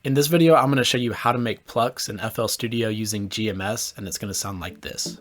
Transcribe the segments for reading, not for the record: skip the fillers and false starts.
In this video, I'm going to show you how to make Plucks in FL Studio using GMS, and it's going to sound like this.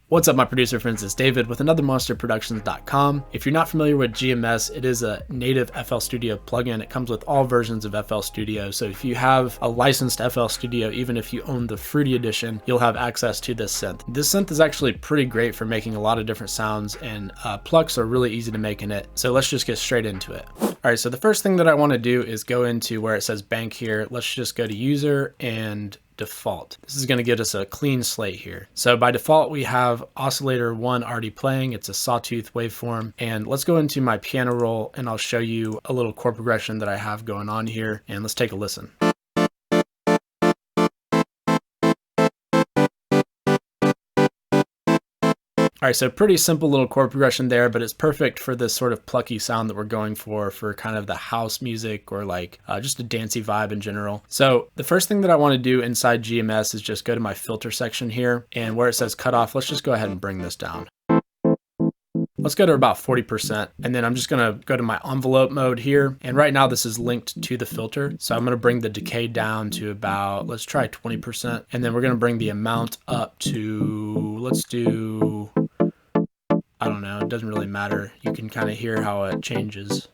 What's up, my producer friends? It's David with another monsterproductions.com. If you're not familiar with GMS, it is a native FL Studio plugin. It comes with all versions of FL Studio. So if you have a licensed FL Studio, even if you own the Fruity edition, you'll have access to this synth. This synth is actually pretty great for making a lot of different sounds, and Plucks are really easy to make in it. So let's just get straight into it. All right, so the first thing that I want to do is go into where it says bank here. Let's just go to user and default. This is going to get us a clean slate here. So by default, we have oscillator 1 already playing. It's a sawtooth waveform. And let's go into my piano roll and I'll show you a little chord progression that I have going on here. And let's take a listen. All right, so pretty simple little chord progression there, but it's perfect for this sort of plucky sound that we're going for kind of the house music or like just a dancey vibe in general. So the first thing that I want to do inside GMS is just go to my filter section here, and where it says cutoff, let's just go ahead and bring this down. Let's go to about 40%, and then I'm just gonna go to my envelope mode here. And right now this is linked to the filter. So I'm gonna bring the decay down to about, let's try 20. And then we're gonna bring the amount up to, let's do, I don't know, it doesn't really matter. You can kind of hear how it changes.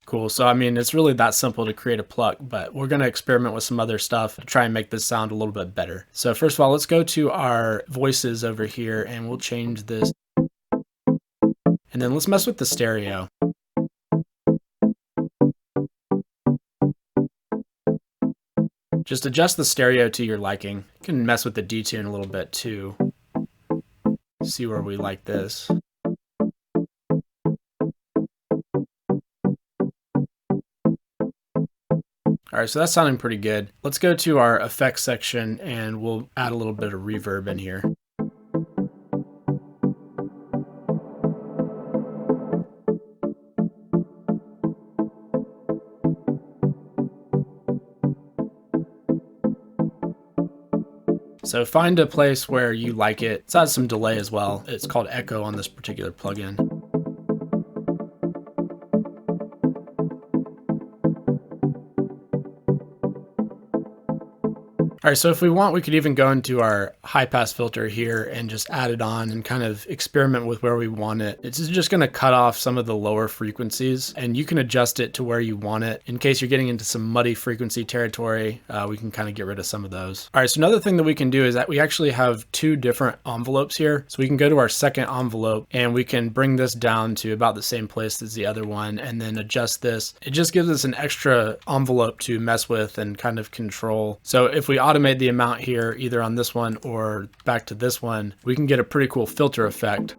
Cool, so I mean, it's really that simple to create a pluck, but we're gonna experiment with some other stuff to try and make this sound a little bit better. So first of all, let's go to our voices over here and we'll change this. And then let's mess with the stereo. Just adjust the stereo to your liking. You can mess with the detune a little bit too. See where we like this. All right, so that's sounding pretty good. Let's go to our effects section and we'll add a little bit of reverb in here. So find a place where you like it. Let's add some delay as well. It's called echo on this particular plugin. All right, so if we want, we could even go into our high pass filter here and just add it on and kind of experiment with where we want it. It's just gonna cut off some of the lower frequencies, and you can adjust it to where you want it. In case you're getting into some muddy frequency territory, we can kind of get rid of some of those. All right, so another thing that we can do is that we actually have two different envelopes here. So we can go to our second envelope and we can bring this down to about the same place as the other one and then adjust this. It just gives us an extra envelope to mess with and kind of control. So if we automate the amount here, either on this one or back to this one, we can get a pretty cool filter effect.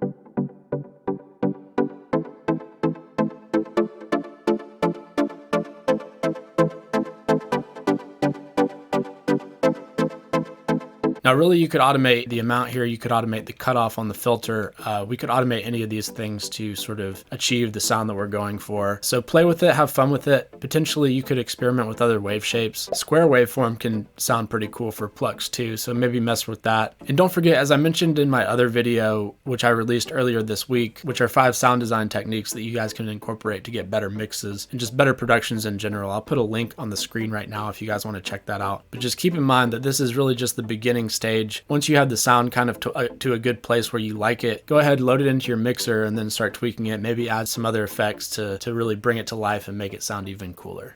Now really you could automate the amount here, you could automate the cutoff on the filter, we could automate any of these things to sort of achieve the sound that we're going for. So play with it, have fun with it. Potentially you could experiment with other wave shapes. Square waveform can sound pretty cool for Plucks too, so maybe mess with that. And don't forget, as I mentioned in my other video, which I released earlier this week, which are 5 sound design techniques that you guys can incorporate to get better mixes and just better productions in general. I'll put a link on the screen right now if you guys want to check that out. But just keep in mind that this is really just the beginning stage. Once you have the sound kind of to a good place where you like it, go ahead, load it into your mixer and then start tweaking it, maybe add some other effects to really bring it to life and make it sound even cooler.